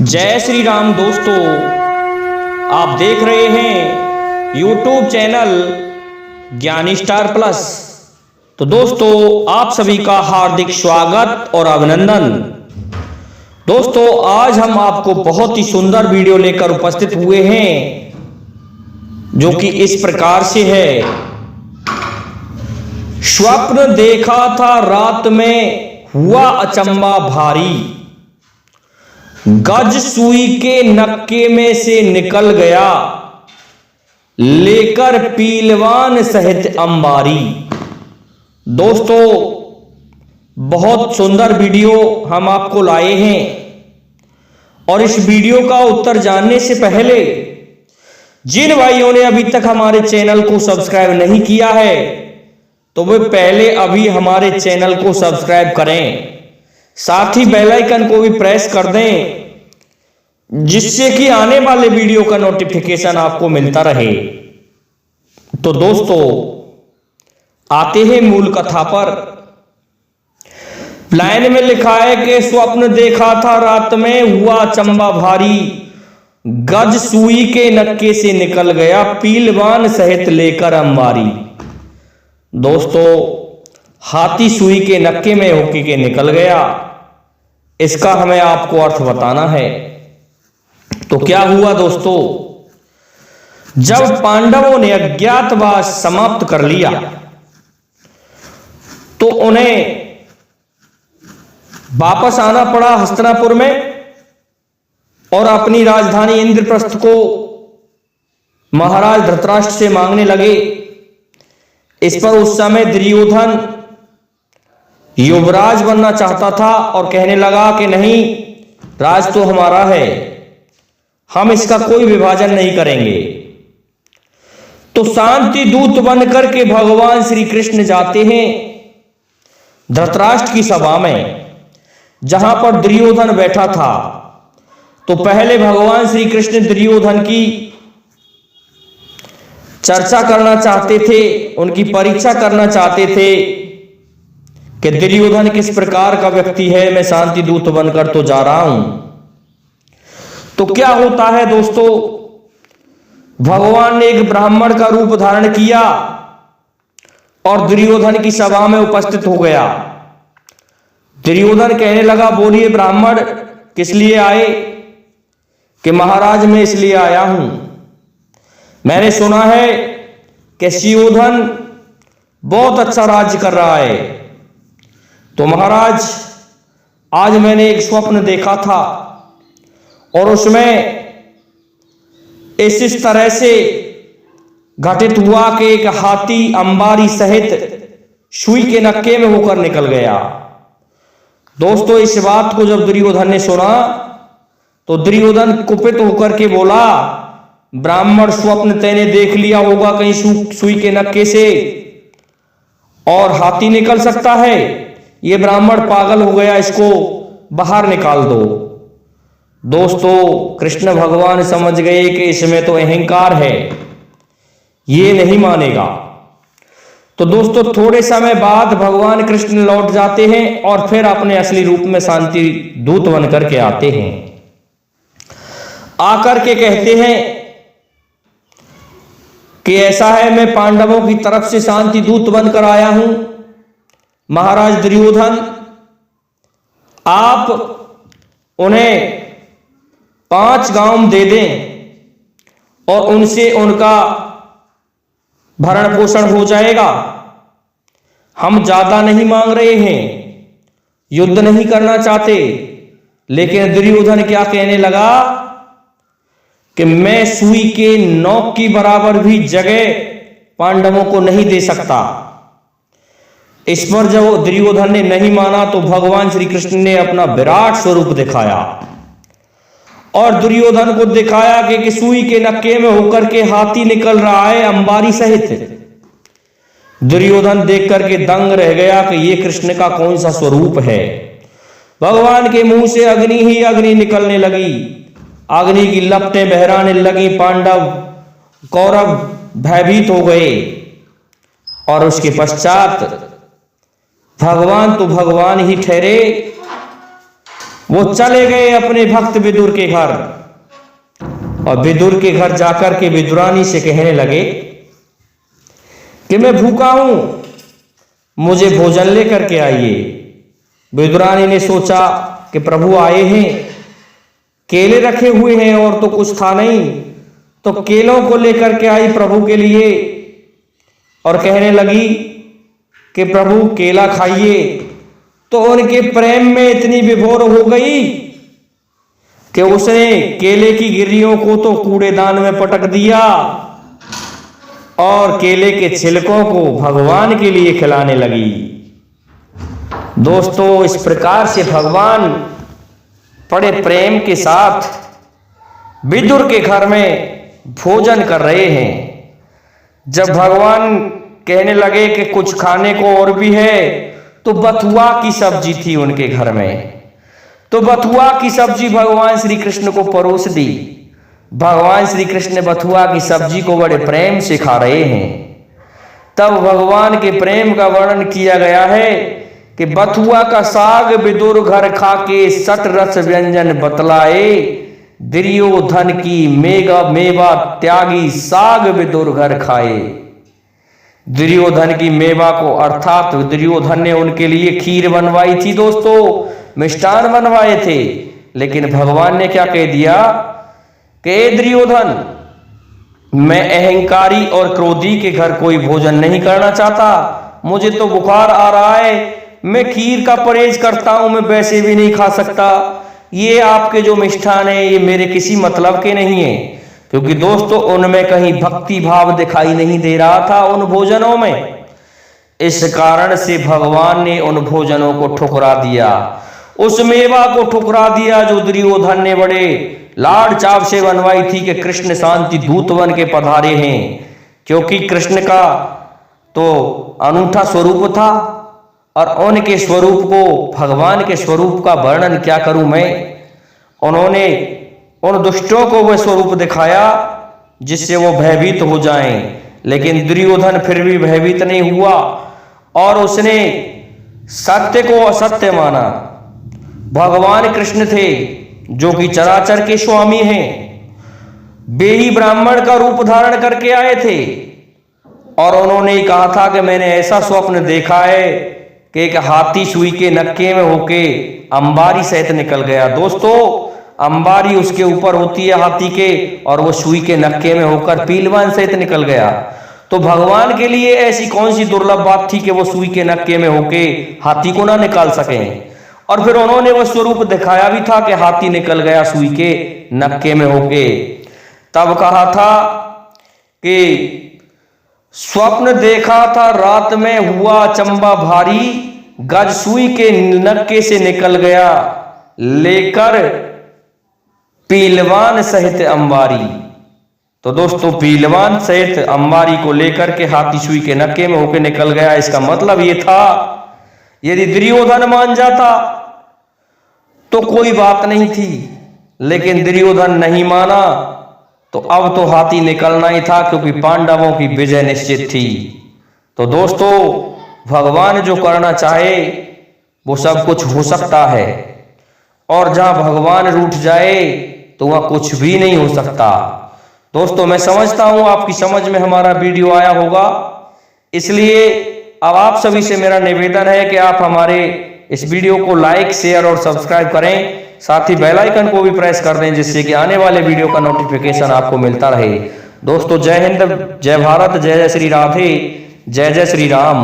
जय श्री राम दोस्तों, आप देख रहे हैं YouTube चैनल ज्ञानी स्टार प्लस। तो दोस्तों, आप सभी का हार्दिक स्वागत और अभिनंदन। दोस्तों, आज हम आपको बहुत ही सुंदर वीडियो लेकर उपस्थित हुए हैं, जो कि इस प्रकार से है। स्वप्न देखा था रात में, हुआ अचंबा भारी, गज सुई के नक्के में से निकल गया, लेकर पीलवान सहित अंबारी। दोस्तों, बहुत सुंदर वीडियो हम आपको लाए हैं, और इस वीडियो का उत्तर जानने से पहले जिन भाइयों ने अभी तक हमारे चैनल को सब्सक्राइब नहीं किया है, तो वे पहले अभी हमारे चैनल को सब्सक्राइब करें, साथ ही बेल आइकन को भी प्रेस कर दें, जिससे कि आने वाले वीडियो का नोटिफिकेशन आपको मिलता रहे। तो दोस्तों, आते हैं मूल कथा पर। लाइन में लिखा है कि स्वप्न देखा था रात में, हुआ अचंबा भारी, गज सुई के नक्के से निकल गया, पीलवान सहित लेकर अंबारी। दोस्तों, हाथी सुई के नक्के में होके के निकल गया, इसका हमें आपको अर्थ बताना है। तो क्या हुआ दोस्तों, जब पांडवों ने अज्ञातवास समाप्त कर लिया, तो उन्हें वापस आना पड़ा हस्तिनापुर में, और अपनी राजधानी इंद्रप्रस्थ को महाराज धृतराष्ट्र से मांगने लगे। इस पर उस समय दुर्योधन युवराज बनना चाहता था और कहने लगा कि नहीं, राज तो हमारा है, हम इसका कोई विभाजन नहीं करेंगे। तो शांति दूत बनकर के भगवान श्री कृष्ण जाते हैं धृतराष्ट्र की सभा में, जहां पर दुर्योधन बैठा था। तो पहले भगवान श्री कृष्ण दुर्योधन की चर्चा करना चाहते थे, उनकी परीक्षा करना चाहते थे कि दुर्योधन किस प्रकार का व्यक्ति है। मैं शांति दूत बनकर तो जा रहा हूं। तो क्या होता है दोस्तों, भगवान ने एक ब्राह्मण का रूप धारण किया और दुर्योधन की सभा में उपस्थित हो गया। दुर्योधन कहने लगा, बोलिए ब्राह्मण, किस लिए आए? कि महाराज, मैं इसलिए आया हूं, मैंने सुना है कि सुयोधन बहुत अच्छा राज्य कर रहा है। तो महाराज, आज मैंने एक स्वप्न देखा था, और उसमें इस तरह से घटित हुआ कि एक हाथी अंबारी सहित सुई के नक्के में होकर निकल गया। दोस्तों, इस बात को जब दुर्योधन ने सुना, तो दुर्योधन कुपित होकर के बोला, ब्राह्मण, स्वप्न तैने देख लिया होगा कहीं सुई के नक्के से, और हाथी निकल सकता है? ये ब्राह्मण पागल हो गया, इसको बाहर निकाल दो। दोस्तों, कृष्ण भगवान समझ गए कि इसमें तो अहंकार है, ये नहीं मानेगा। तो दोस्तों, थोड़े समय बाद भगवान कृष्ण लौट जाते हैं और फिर अपने असली रूप में शांति दूत बनकर के आते हैं। आकर के कहते हैं कि ऐसा है, मैं पांडवों की तरफ से शांति दूत बनकर आया हूं। महाराज दुर्योधन, आप उन्हें 5 गांव दे दें और उनसे उनका भरण पोषण हो जाएगा। हम ज्यादा नहीं मांग रहे हैं, युद्ध नहीं करना चाहते। लेकिन दुर्योधन क्या कहने लगा कि मैं सुई के नोक की बराबर भी जगह पांडवों को नहीं दे सकता। इस पर जब दुर्योधन ने नहीं माना, तो भगवान श्री कृष्ण ने अपना विराट स्वरूप दिखाया और दुर्योधन को दिखाया कि सुई के नक्के में होकर के हाथी निकल रहा है अंबारी सहित। दुर्योधन देख करके दंग रह गया कि ये कृष्ण का कौन सा स्वरूप है। भगवान के मुंह से अग्नि ही अग्नि निकलने लगी, अग्नि की लपटें बहराने लगी। पांडव कौरव भयभीत हो गए, और उसके पश्चात भगवान तो भगवान ही ठहरे, वो चले गए अपने भक्त विदुर के घर, और विदुर के घर जाकर के विदुरानी से कहने लगे कि मैं भूखा हूं, मुझे भोजन लेकर के आइए। विदुरानी ने सोचा कि प्रभु आए हैं, केले रखे हुए हैं और तो कुछ था नहीं, तो केलों को लेकर के आई प्रभु के लिए और कहने लगी कि प्रभु केला खाइए। तो उनके प्रेम में इतनी विभोर हो गई कि उसने केले की गिर्रियों को तो कूड़ेदान में पटक दिया और केले के छिलकों को भगवान के लिए खिलाने लगी। दोस्तों, इस प्रकार से भगवान बड़े प्रेम के साथ विदुर के घर में भोजन कर रहे हैं। जब भगवान कहने लगे कि कुछ खाने को और भी है, तो बथुआ की सब्जी थी उनके घर में, तो बथुआ की सब्जी भगवान श्री कृष्ण को परोस दी। भगवान श्री कृष्ण बथुआ की सब्जी को बड़े प्रेम से खा रहे हैं। तब भगवान के प्रेम का वर्णन किया गया है कि बथुआ का साग विदुर घर खाके सट रस व्यंजन बतलाए, दुर्योधन की मेवा त्यागी साग विदुर घर खाए। दुर्योधन की मेवा को अर्थात दुर्योधन ने उनके लिए खीर बनवाई थी दोस्तों, मिष्ठान बनवाए थे, लेकिन भगवान ने क्या कह दिया कि दुर्योधन, मैं अहंकारी और क्रोधी के घर कोई भोजन नहीं करना चाहता, मुझे तो बुखार आ रहा है, मैं खीर का परहेज करता हूं, मैं वैसे भी नहीं खा सकता, ये आपके जो मिष्ठान है ये मेरे किसी मतलब के नहीं है। क्योंकि दोस्तों उनमें कहीं भक्ति भाव दिखाई नहीं दे रहा था उन भोजनों में। इस कारण से भगवान ने उन भोजनों को ठुकरा दिया, उस मेवा को ठुकरा दिया जो दुर्योधन ने बड़े लाड़ चाव से बनवाई थी कि कृष्ण शांति दूत बन के पधारे हैं। क्योंकि कृष्ण का तो अनूठा स्वरूप था और उनके स्वरूप को, भगवान के स्वरूप का वर्णन क्या करूं मैं। उन्होंने उन दुष्टों को वह स्वरूप दिखाया जिससे वो भयभीत हो जाएं, लेकिन दुर्योधन फिर भी भयभीत नहीं हुआ और उसने सत्य को असत्य माना। भगवान कृष्ण थे जो कि चराचर के स्वामी हैं, वे ही ब्राह्मण का रूप धारण करके आए थे और उन्होंने कहा था कि मैंने ऐसा स्वप्न देखा है कि एक हाथी सुई के नक्के में होके अंबारी सहित निकल गया। दोस्तों, अंबारी उसके ऊपर होती है हाथी के, और वो सुई के नक्के में होकर पीलवान सहित निकल गया। तो भगवान के लिए ऐसी कौन सी दुर्लभ बात थी कि वो सुई के नक्के में होके हाथी को ना निकाल सके। और फिर उन्होंने वो स्वरूप दिखाया भी था कि हाथी निकल गया सुई के नक्के में होके। तब कहा था कि स्वप्न देखा था रात में हुआ चंबा भारी, गज सुई के नक्के से निकल गया लेकर पीलवान सहित अंबारी। तो दोस्तों, पीलवान सहित अंबारी को लेकर के हाथी सुई के नक्के में होकर निकल गया। इसका मतलब ये था यदि दुर्योधन मान जाता तो कोई बात नहीं थी, लेकिन दुर्योधन नहीं माना तो अब तो हाथी निकलना ही था, क्योंकि पांडवों की विजय निश्चित थी। तो दोस्तों, भगवान जो करना चाहे वो सब कुछ हो सकता है, और जहां भगवान रूठ जाए तो वहां कुछ भी नहीं हो सकता। दोस्तों, मैं समझता हूं आपकी समझ में हमारा वीडियो आया होगा, इसलिए अब आप सभी से मेरा निवेदन है कि आप हमारे इस वीडियो को लाइक, शेयर और सब्सक्राइब करें, साथ ही बेल आइकन को भी प्रेस कर दें जिससे कि आने वाले वीडियो का नोटिफिकेशन आपको मिलता रहे। दोस्तों, जय हिंद, जय भारत, जय जय श्री राधे, जय जय श्री राम।